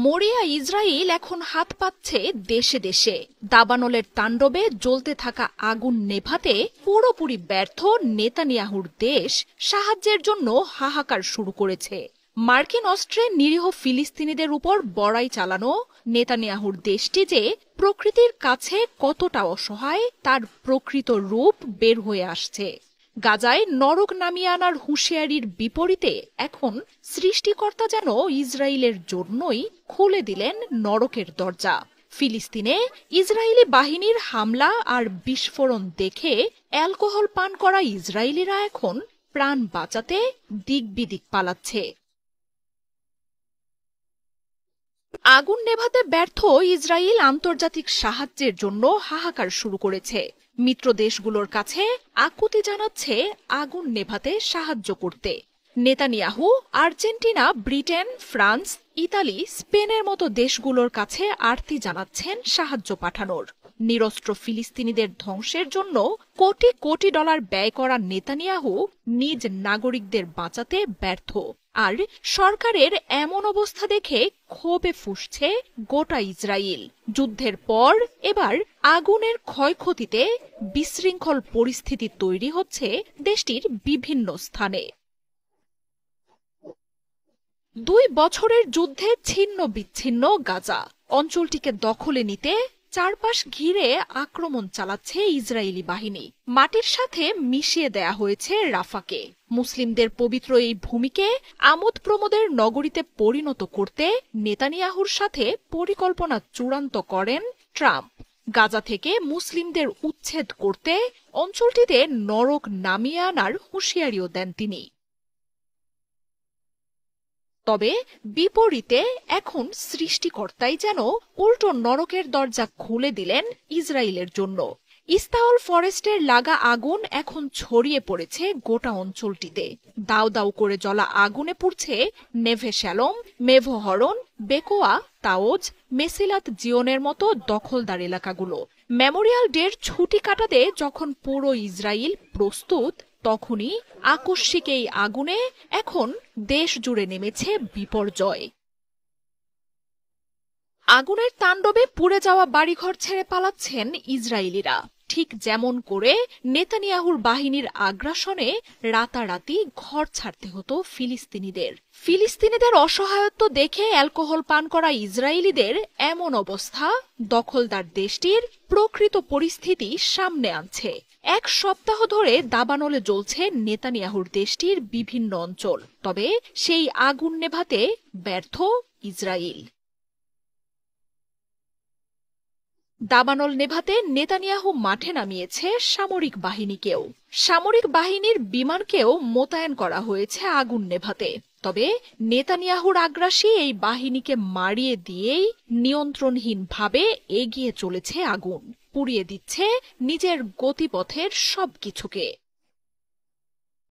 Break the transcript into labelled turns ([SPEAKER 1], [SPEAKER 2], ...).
[SPEAKER 1] মরিয়া ইসরায়েল এখন হাত পাচ্ছে দেশে দেশে। দাবানলের তাণ্ডবে জ্বলতে থাকা আগুন নেভাতে পুরোপুরি ব্যর্থ নেতানিয়াহুর দেশ সাহায্যের জন্য হাহাকার শুরু করেছে। মার্কিন অস্ত্রে নিরীহ ফিলিস্তিনিদের উপর বড়াই চালানো নেতানিয়াহুর দেশটি যে প্রকৃতির কাছে কতটা অসহায় তার প্রকৃত রূপ বের হয়ে আসছে। গাজায় নরক নামিয়ে আনার হুঁশিয়ারির বিপরীতে এখন সৃষ্টিকর্তা যেন ইসরায়েলের জন্যই খুলে দিলেন নরকের দরজা। ফিলিস্তিনে ইসরায়েলি বাহিনীর হামলা আর বিস্ফোরণ দেখে অ্যালকোহল পান করা ইসরায়েলিরা এখন প্রাণ বাঁচাতে দিক বিদিক পালাচ্ছে। আগুন নেভাতে ব্যর্থ ইসরায়েল আন্তর্জাতিক সাহায্যের জন্য হাহাকার শুরু করেছে। মিত্র দেশগুলোর কাছে আকুতি জানাচ্ছে আগুন নেভাতে সাহায্য করতে। Netanyahu Argentina, Britain, France, Italy, স্পেনের মতো দেশগুলোর কাছে আর্তি জানাচ্ছেন সাহায্য পাঠানোর। নিরস্ত্র ফিলিস্তিনিদের ধ্বংসের জন্য কোটি কোটি ডলার ব্যয় করা নেতানিয়াহু নিজ নাগরিকদের বাঁচাতে ব্যর্থ। আর সরকারের এমন অবস্থা দেখে ক্ষোভে ফুঁসছে গোটা ইসরায়েল। যুদ্ধের পর এবার আগুনের ক্ষয়ক্ষতিতে বিশৃঙ্খল পরিস্থিতি তৈরি হচ্ছে দেশটির বিভিন্ন স্থানে। 2 বছরের যুদ্ধে ছিন্ন বিচ্ছিন্ন গাজা অঞ্চলটিকে দখলে নিতে চারপাশ ঘিরে আক্রমণ চালাচ্ছে ইসরায়েলি বাহিনী। মাটির সাথে মিশিয়ে দেয়া হয়েছে রাফাকে। মুসলিমদের পবিত্র এই ভূমিকে আমোদ প্রমোদের নগরীতে পরিণত করতে নেতানিয়াহুর সাথে পরিকল্পনা চূড়ান্ত করেন ট্রাম্প। গাজা থেকে মুসলিমদের উচ্ছেদ করতে অঞ্চলটিতে নরক নামিয়ে আনার হুঁশিয়ারিও দেন তিনি। তবে বিপরীতে এখন সৃষ্টিকর্তাই যেন উল্টো নরকের দরজা খুলে দিলেন ইসরায়েলের জন্য। ইস্তাওল ফরেস্টের লাগা আগুন এখন ছড়িয়ে পড়েছে গোটা অঞ্চলটিতে। দাউ দাউ করে জ্বলা আগুনে পুড়ছে নেভে শ্যালোম, মেভো হরন, বেকোয়া, তাওজ, মেসিলাত জিওনের মতো দখলদার এলাকাগুলো। মেমোরিয়াল ডের ছুটি কাটাতে যখন পুরো ইসরায়েল প্রস্তুত, তখনই আকস্মিক এই আগুনে এখন দেশ জুড়ে নেমেছে বিপর্যয়। আগুনের তাণ্ডবে পুড়ে যাওয়া বাড়িঘর ছেড়ে পালাচ্ছেন ইসরায়েলিরা, ঠিক যেমন করে নেতানিয়াহুর বাহিনীর আগ্রাসনে রাতারাতি ঘর ছাড়তে হতো ফিলিস্তিনিদের অসহায়ত্ব দেখে অ্যালকোহল পান করা ইসরায়েলিদের এমন অবস্থা দখলদার দেশটির প্রকৃত পরিস্থিতি সামনে আনছে। 1 সপ্তাহ ধরে দাবানলে জ্বলছে নেতানিয়াহুর দেশটির বিভিন্ন অঞ্চল। তবে সেই আগুন নেভাতে ব্যর্থ ইসরায়েল। দাবানল নেভাতে নেতানিয়াহু মাঠে নামিয়েছে সামরিক বাহিনীকেও। সামরিক বাহিনীর বিমানকেও মোতায়েন করা হয়েছে আগুন নেভাতে। তবে নেতানিয়াহুর আগ্রাসী এই বাহিনীকে মারিয়ে দিয়েই নিয়ন্ত্রণহীনভাবে এগিয়ে চলেছে আগুন, পুড়িয়ে দিচ্ছে নিজের গতিপথের সবকিছুকে।